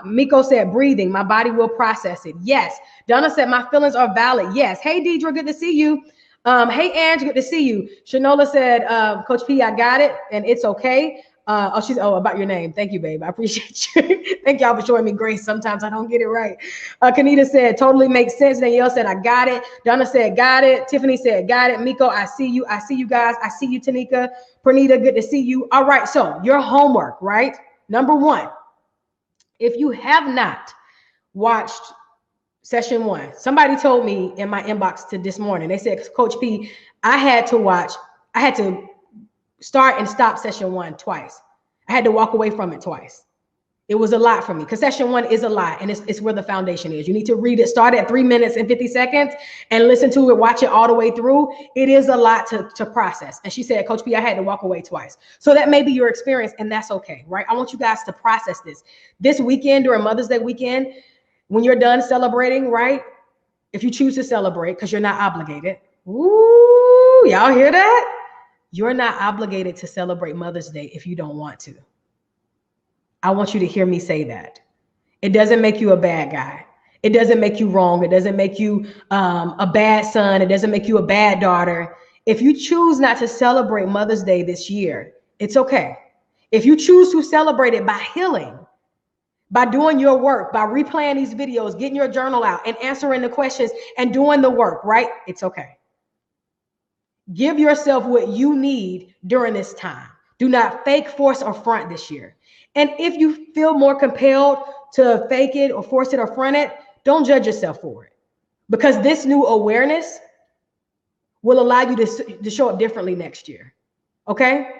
Miko said, breathing, my body will process it. Yes. Donna said, my feelings are valid. Yes. Hey, Deidre, good to see you. Hey, Ange, good to see you. Shanola said, Coach P, I got it, and it's okay. About your name. Thank you, babe. I appreciate you. Thank y'all for showing me grace. Sometimes I don't get it right. Kanita said, totally makes sense. Danielle said, I got it. Donna said, got it. Tiffany said, got it. Miko, I see you. I see you guys. I see you, Tanika. Pernita, good to see you. All right. So your homework, right? Number one, if you have not watched session 1, somebody told me in my inbox to this morning, they said, Coach P, I had to start and stop session 1 twice. I had to walk away from it twice. It was a lot for me because session 1 is a lot, and it's where the foundation is. You need to read it, start at 3 minutes and 50 seconds and listen to it, watch it all the way through. It is a lot to process. And she said, Coach P, I had to walk away twice. So that may be your experience, and that's okay, right? I want you guys to process this. This weekend, during Mother's Day weekend, when you're done celebrating, right? If you choose to celebrate, because you're not obligated. Ooh, y'all hear that? You're not obligated to celebrate Mother's Day if you don't want to. I want you to hear me say that. It doesn't make you a bad guy. It doesn't make you wrong. It doesn't make you a bad son. It doesn't make you a bad daughter. If you choose not to celebrate Mother's Day this year, it's okay. If you choose to celebrate it by healing, by doing your work, by replaying these videos, getting your journal out and answering the questions and doing the work, right? It's okay. Give yourself what you need during this time. Do not fake, force, or front this year. And if you feel more compelled to fake it or force it or front it, don't judge yourself for it. Because this new awareness will allow you to show up differently next year. Okay?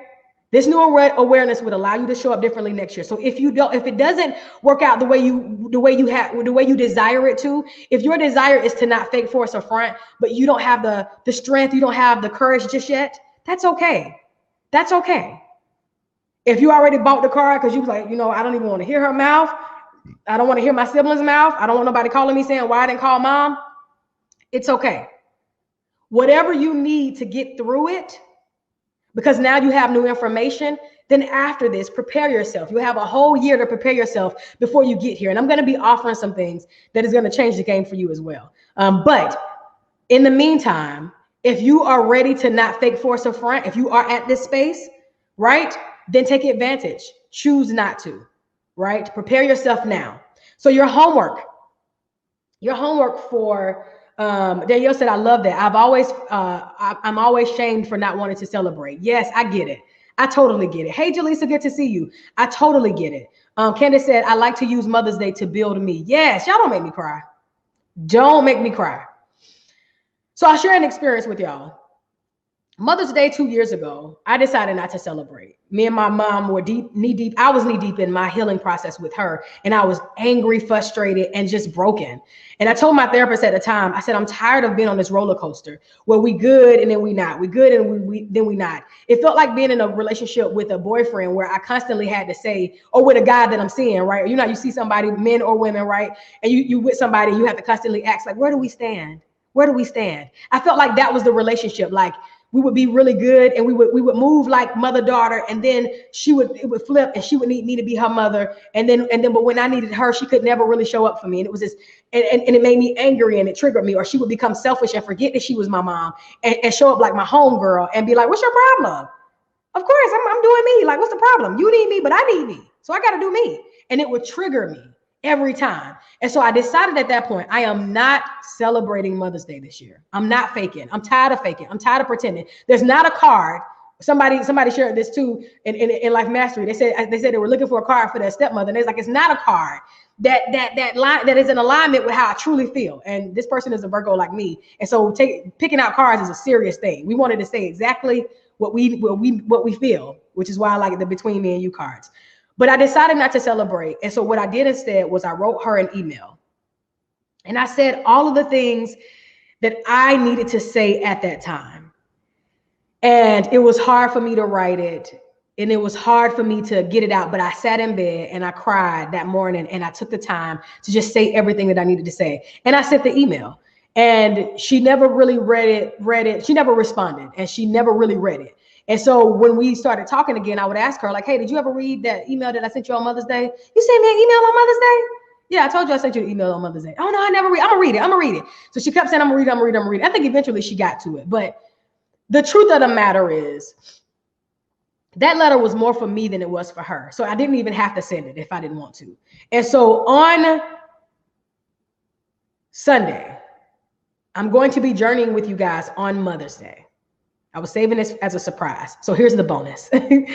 This new awareness would allow you to show up differently next year. So if it doesn't work out the way you desire it to, if your desire is to not fake, force, or front, but you don't have the strength, you don't have the courage just yet, that's okay. That's okay. If you already bought the car because you was like, I don't even want to hear her mouth. I don't want to hear my siblings' mouth. I don't want nobody calling me saying why I didn't call mom. It's okay. Whatever you need to get through it, because now you have new information, then after this, prepare yourself. You have a whole year to prepare yourself before you get here. And I'm going to be offering some things that is going to change the game for you as well. But in the meantime, if you are ready to not fake, force, or front, if you are at this space, right, then take advantage. Choose not to, right? Prepare yourself now. So your homework for Danielle said, I love that. I'm always shamed for not wanting to celebrate. Yes, I get it. I totally get it. Hey, Jaleesa, good to see you. I totally get it. Candace said, I like to use Mother's Day to build me. Yes, y'all don't make me cry. Don't make me cry. So I'll share an experience with y'all. Mother's Day 2 years ago, I decided not to celebrate. Me and my mom were knee deep. I was knee deep in my healing process with her. And I was angry, frustrated, and just broken. And I told my therapist at the time, I said, I'm tired of being on this roller coaster where we good and then we not. We good and then we not. It felt like being in a relationship with a boyfriend where I constantly had to say, or with a guy that I'm seeing, right? You see somebody, men or women, right? And you with somebody, you have to constantly ask, like, where do we stand? Where do we stand? I felt like that was the relationship. Like, we would be really good and we would move like mother-daughter, and then it would flip and she would need me to be her mother. And then, but when I needed her, she could never really show up for me. And it was this, and it made me angry and it triggered me. Or she would become selfish and forget that she was my mom and show up like my homegirl and be like, what's your problem? Of course, I'm doing me. Like, what's the problem? You need me, but I need me. So I got to do me. And it would trigger me every time. And so I decided at that point, I am not celebrating Mother's Day this year. I'm not faking. I'm tired of faking. I'm tired of pretending. There's not a card. Somebody shared this too in Life Mastery. They said they were looking for a card for their stepmother. And it's like, it's not a card that is in alignment with how I truly feel. And this person is a Virgo like me. And so picking out cards is a serious thing. We wanted to say exactly what we feel, which is why I like the Between Me and You cards. But I decided not to celebrate. And so what I did instead was I wrote her an email. And I said all of the things that I needed to say at that time. And it was hard for me to write it. And it was hard for me to get it out. But I sat in bed and I cried that morning. And I took the time to just say everything that I needed to say. And I sent the email. And she never really read it. She never responded. And she never really read it. And so when we started talking again, I would ask her, like, hey, did you ever read that email that I sent you on Mother's Day? You sent me an email on Mother's Day? Yeah, I told you I sent you an email on Mother's Day. Oh, no, I never read. I'm going to read it. So she kept saying, I'm going to read it. I think eventually she got to it. But the truth of the matter is that letter was more for me than it was for her. So I didn't even have to send it if I didn't want to. And so on Sunday, I'm going to be journeying with you guys on Mother's Day. I was saving this as a surprise. So here's the bonus. We're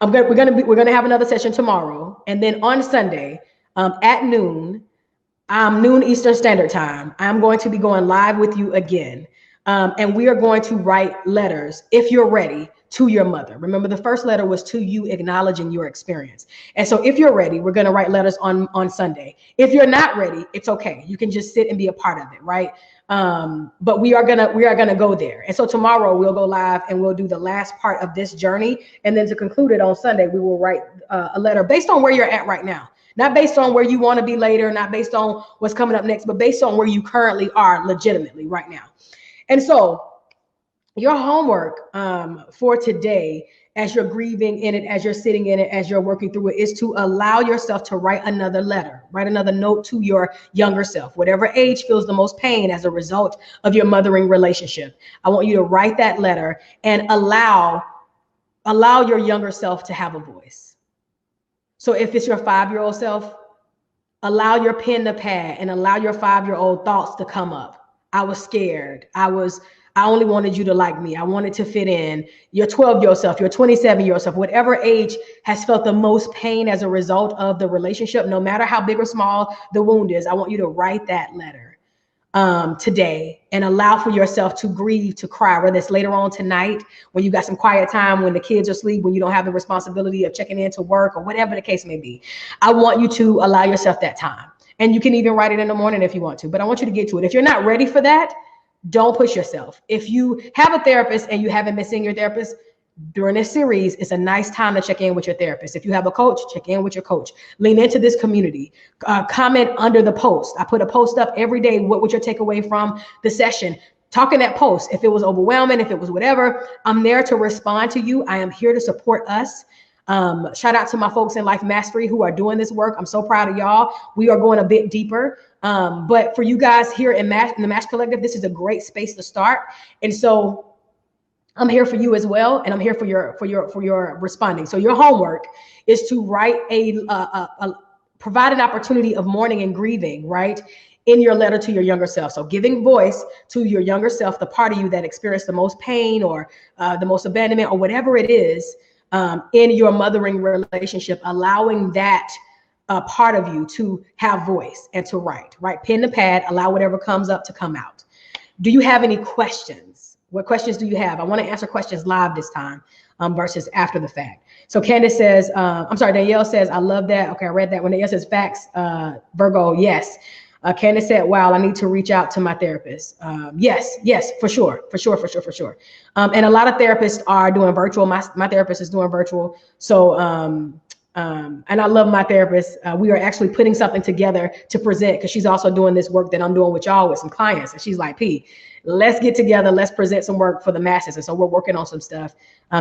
gonna have another session tomorrow, and then on Sunday at noon Eastern Standard Time, I'm going to be going live with you again, and we are going to write letters, if you're ready, to your mother. Remember, the first letter was to you, acknowledging your experience. And so if you're ready, we're going to write letters on Sunday. If you're not ready, it's okay. You can just sit and be a part of it, right? But we are gonna go there. And so tomorrow we'll go live and we'll do the last part of this journey. And then to conclude it on Sunday, we will write a letter based on where you're at right now. Not based on where you want to be later, not based on what's coming up next, but based on where you currently are legitimately right now. And so your homework for today, as you're grieving in it, as you're sitting in it, as you're working through it, is to allow yourself to write another letter, write another note to your younger self, whatever age feels the most pain as a result of your mothering relationship. I want you to write that letter and allow your younger self to have a voice. So if it's your 5-year-old self, allow your pen to pad and allow your 5-year-old thoughts to come up. I was scared. I only wanted you to like me. I wanted to fit in. Your 12-year-old self, your 27-year-old self, whatever age has felt the most pain as a result of the relationship, no matter how big or small the wound is, I want you to write that letter today and allow for yourself to grieve, to cry, whether it's later on tonight, when you got some quiet time, when the kids are asleep, when you don't have the responsibility of checking in to work or whatever the case may be. I want you to allow yourself that time. And you can even write it in the morning if you want to, but I want you to get to it. If you're not ready for that, don't push yourself. If you have a therapist and you haven't been seeing your therapist during this series, it's a nice time to check in with your therapist. If you have a coach, check in with your coach. Lean into this community. Comment under the post. I put a post up every day. What would your takeaway from the session? Talk in that post. If it was overwhelming, if it was whatever, I'm there to respond to you. I am here to support us. Shout out to my folks in Life Mastery who are doing this work. I'm so proud of y'all. We are going a bit deeper. But for you guys here in the Match Collective, this is a great space to start. And so I'm here for you as well, and I'm here for your responding. So your homework is to write provide an opportunity of mourning and grieving, right, in your letter to your younger self. So giving voice to your younger self, the part of you that experienced the most pain or the most abandonment or whatever it is in your mothering relationship, allowing that part of you to have voice and to write, right? Pen to pad, allow whatever comes up to come out. Do you have any questions? What questions do you have? I want to answer questions live this time versus after the fact. So Candace says, Danielle says, I love that. Okay, I read that. When Danielle says facts, Virgo, yes. Candace said, wow, I need to reach out to my therapist. Yes, for sure. And a lot of therapists are doing virtual. My therapist is doing virtual. So, and I love my therapist. We are actually putting something together to present because she's also doing this work that I'm doing with y'all with some clients. And she's like, P, let's get together. Let's present some work for the masses. And so we're working on some stuff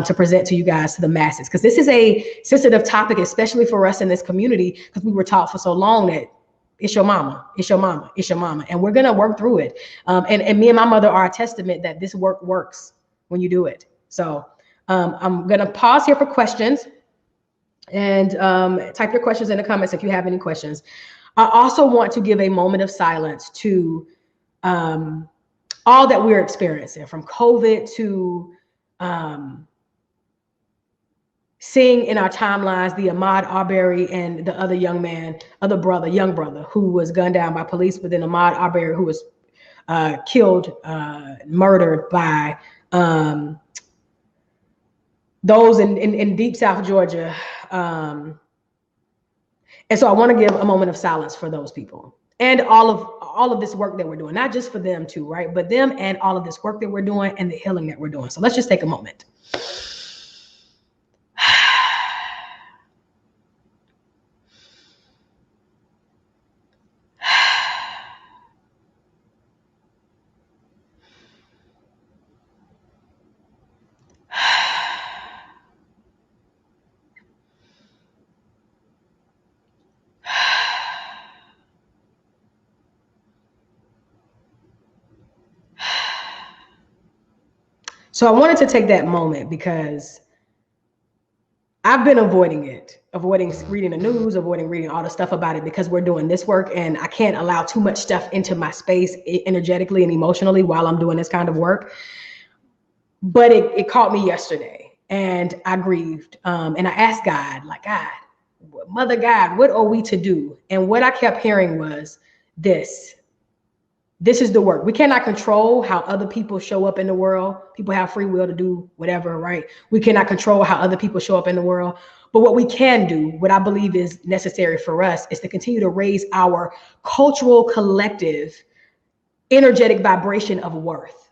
to present to you guys, to the masses, because this is a sensitive topic, especially for us in this community, because we were taught for so long that it's your mama, it's your mama, it's your mama. And we're going to work through it. And me and my mother are a testament that this work works when you do it. So I'm going to pause here for questions. And type your questions in the comments if you have any questions. I also want to give a moment of silence to all that we're experiencing, from COVID to seeing in our timelines the Ahmaud Arbery and the other young brother who was gunned down by police, but then Ahmaud Arbery who was killed, murdered by those in deep South Georgia. And so I want to give a moment of silence for those people and all of this work that we're doing, not just for them too, right? But them and all of this work that we're doing and the healing that we're doing. So let's just take a moment. So I wanted to take that moment because I've been avoiding reading the news, avoiding reading all the stuff about it, because we're doing this work and I can't allow too much stuff into my space energetically and emotionally while I'm doing this kind of work. But it caught me yesterday and I grieved. And I asked God, like, God, Mother God, what are we to do? And what I kept hearing was this: this is the work. We cannot control how other people show up in the world. People have free will to do whatever, right? We cannot control how other people show up in the world. But what we can do, what I believe is necessary for us, is to continue to raise our cultural collective energetic vibration of worth.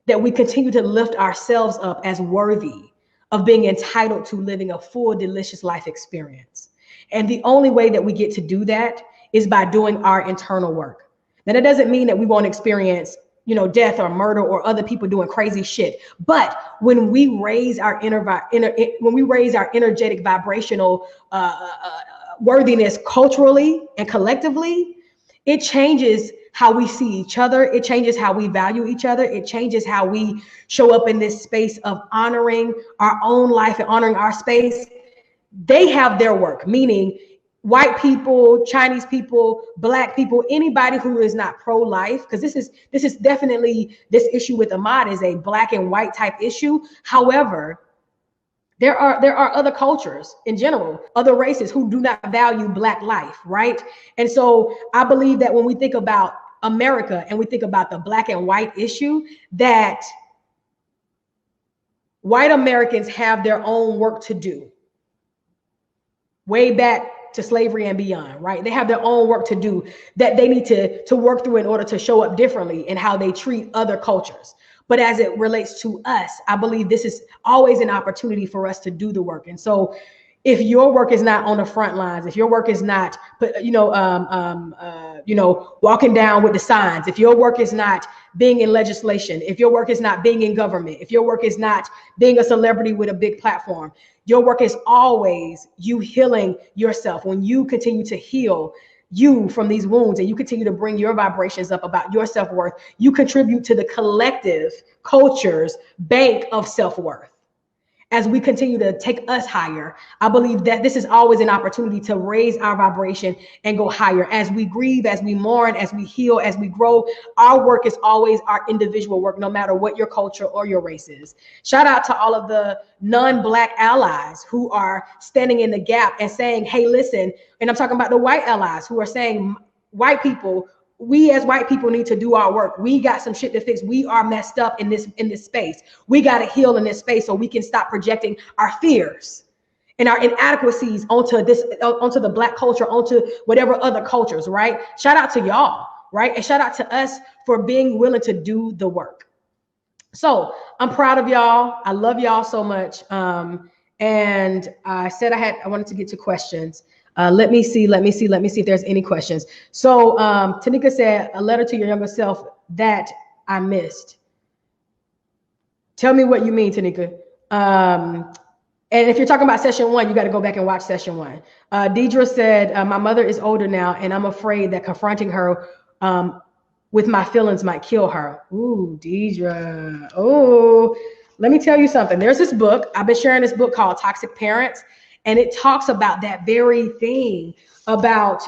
That we continue to lift ourselves up as worthy of being entitled to living a full, delicious life experience. And the only way that we get to do that is by doing our internal work. Now, that doesn't mean that we won't experience, death or murder or other people doing crazy shit. But when we raise our when we raise our energetic vibrational worthiness culturally and collectively, it changes how we see each other. It changes how we value each other. It changes how we show up in this space of honoring our own life and honoring our space. They have their work, meaning white people, Chinese people, black people, anybody who is not pro-life, because this is definitely, this issue with Ahmaud is a black and white type issue. However, there are other cultures in general, other races who do not value black life, right? And so I believe that when we think about America and we think about the black and white issue, that white Americans have their own work to do way back to slavery and beyond, right? They have their own work to do that they need to work through in order to show up differently in how they treat other cultures. But as it relates to us, I believe this is always an opportunity for us to do the work. And so if your work is not on the front lines, if your work is not, walking down with the signs, if your work is not being in legislation, if your work is not being in government, if your work is not being a celebrity with a big platform, your work is always you healing yourself. When you continue to heal you from these wounds and you continue to bring your vibrations up about your self-worth, you contribute to the collective culture's bank of self-worth. As we continue to take us higher, I believe that this is always an opportunity to raise our vibration and go higher. As we grieve, as we mourn, as we heal, as we grow, our work is always our individual work, no matter what your culture or your race is. Shout out to all of the non-Black allies who are standing in the gap and saying, hey, listen, and I'm talking about the white allies who are saying, white people, we as white people need to do our work. We got some shit to fix. We are messed up in this space. We got to heal in this space so we can stop projecting our fears and our inadequacies onto the Black culture, onto whatever other cultures, right? Shout out to y'all, right? And shout out to us for being willing to do the work. So I'm proud of y'all. I love y'all so much. And I said I wanted to get to questions. Let me see if there's any questions. So Tanika said, a letter to your younger self that I missed. Tell me what you mean, Tanika. And if you're talking about session 1, you got to go back and watch session 1. Deidre said, my mother is older now, and I'm afraid that confronting her with my feelings might kill her. Ooh, Deidre. Oh, let me tell you something. There's this book. I've been sharing this book called Toxic Parents. And it talks about that very thing, about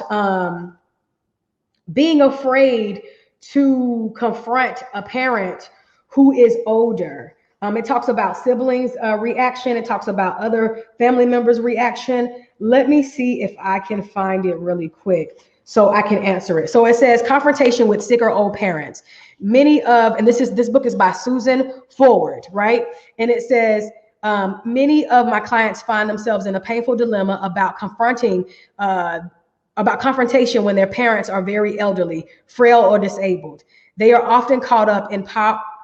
being afraid to confront a parent who is older. It talks about siblings' reaction. It talks about other family members' reaction. Let me see if I can find it really quick so I can answer it. So it says confrontation with sick or old parents. And this book is by Susan Forward, right? And it says, many of my clients find themselves in a painful dilemma about confrontation when their parents are very elderly, frail, or disabled. They are often caught up in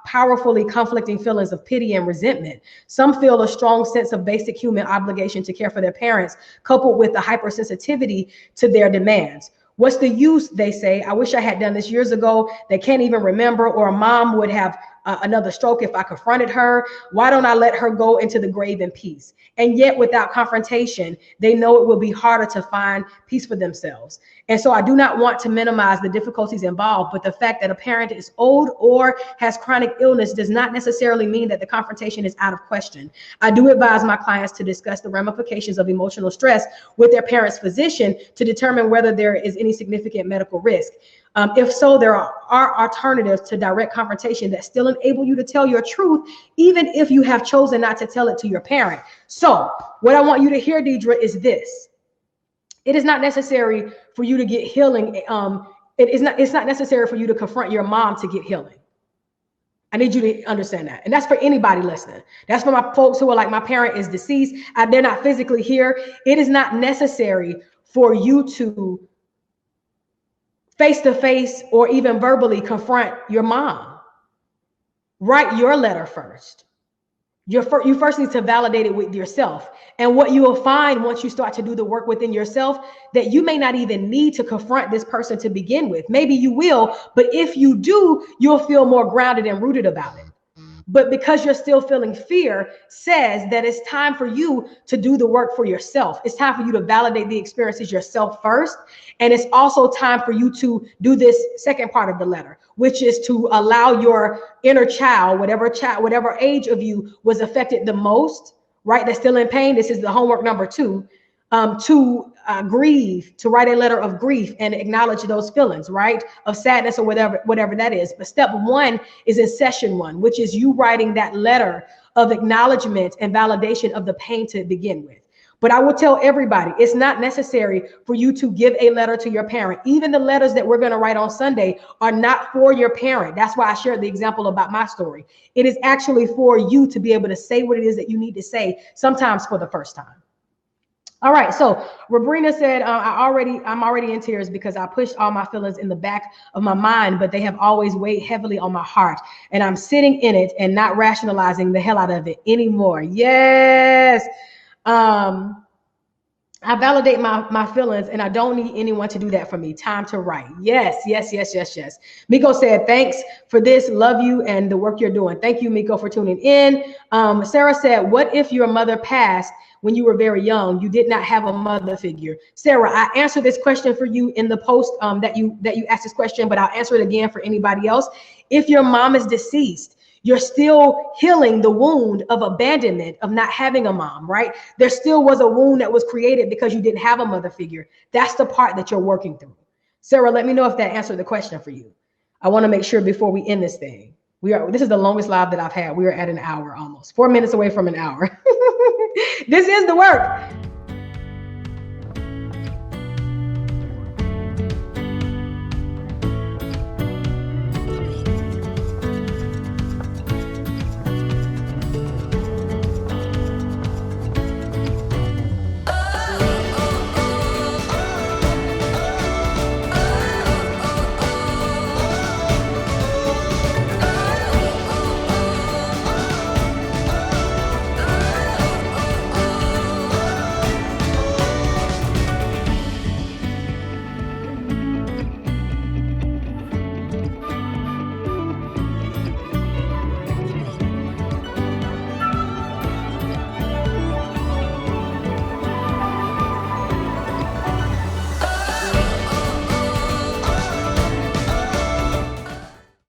powerfully conflicting feelings of pity and resentment. Some feel a strong sense of basic human obligation to care for their parents, coupled with the hypersensitivity to their demands. What's the use, they say? I wish I had done this years ago. They can't even remember, or a mom would have another stroke if I confronted her. Why don't I let her go into the grave in peace? And yet without confrontation, they know it will be harder to find peace for themselves. And so I do not want to minimize the difficulties involved, but the fact that a parent is old or has chronic illness does not necessarily mean that the confrontation is out of question. I do advise my clients to discuss the ramifications of emotional stress with their parent's physician to determine whether there is any significant medical risk. If so, there are alternatives to direct confrontation that still enable you to tell your truth, even if you have chosen not to tell it to your parent. So what I want you to hear, Deidre, is this. It is not necessary for you to get healing it's not necessary for you to confront your mom to get healing. I need you to understand that. And that's for anybody listening. That's for my folks who are like, my parent is deceased. They're not physically here. It is not necessary for you to face to face or even verbally confront your mom. Write your letter first. You first need to validate it with yourself. And what you will find once you start to do the work within yourself, that you may not even need to confront this person to begin with. Maybe you will, but if you do, you'll feel more grounded and rooted about it. But because you're still feeling fear, says that it's time for you to do the work for yourself. It's time for you to validate the experiences yourself first. And it's also time for you to do this second part of the letter, which is to allow your inner child, whatever age of you was affected the most, right? That's still in pain. This is the homework number 2, to grieve, to write a letter of grief and acknowledge those feelings, right? Of sadness or whatever that is. But step 1 is in session 1, which is you writing that letter of acknowledgement and validation of the pain to begin with. But I will tell everybody, it's not necessary for you to give a letter to your parent. Even the letters that we're going to write on Sunday are not for your parent. That's why I shared the example about my story. It is actually for you to be able to say what it is that you need to say, sometimes for the first time. All right, so Robrina said, I'm already in tears because I pushed all my feelings in the back of my mind, but they have always weighed heavily on my heart, and I'm sitting in it and not rationalizing the hell out of it anymore. Yes. I validate my feelings, and I don't need anyone to do that for me. Time to write. Yes. Miko said, thanks for this. Love you and the work you're doing. Thank you, Miko, for tuning in. Sarah said, what if your mother passed when you were very young? You did not have a mother figure. Sarah, I answered this question for you in the post that you asked this question, but I'll answer it again for anybody else. If your mom is deceased, you're still healing the wound of abandonment, of not having a mom, right? There still was a wound that was created because you didn't have a mother figure. That's the part that you're working through. Sarah, let me know if that answered the question for you. I want to make sure before we end this thing. This is the longest live that I've had. We are at an hour almost, 4 minutes away from an hour. This is the work.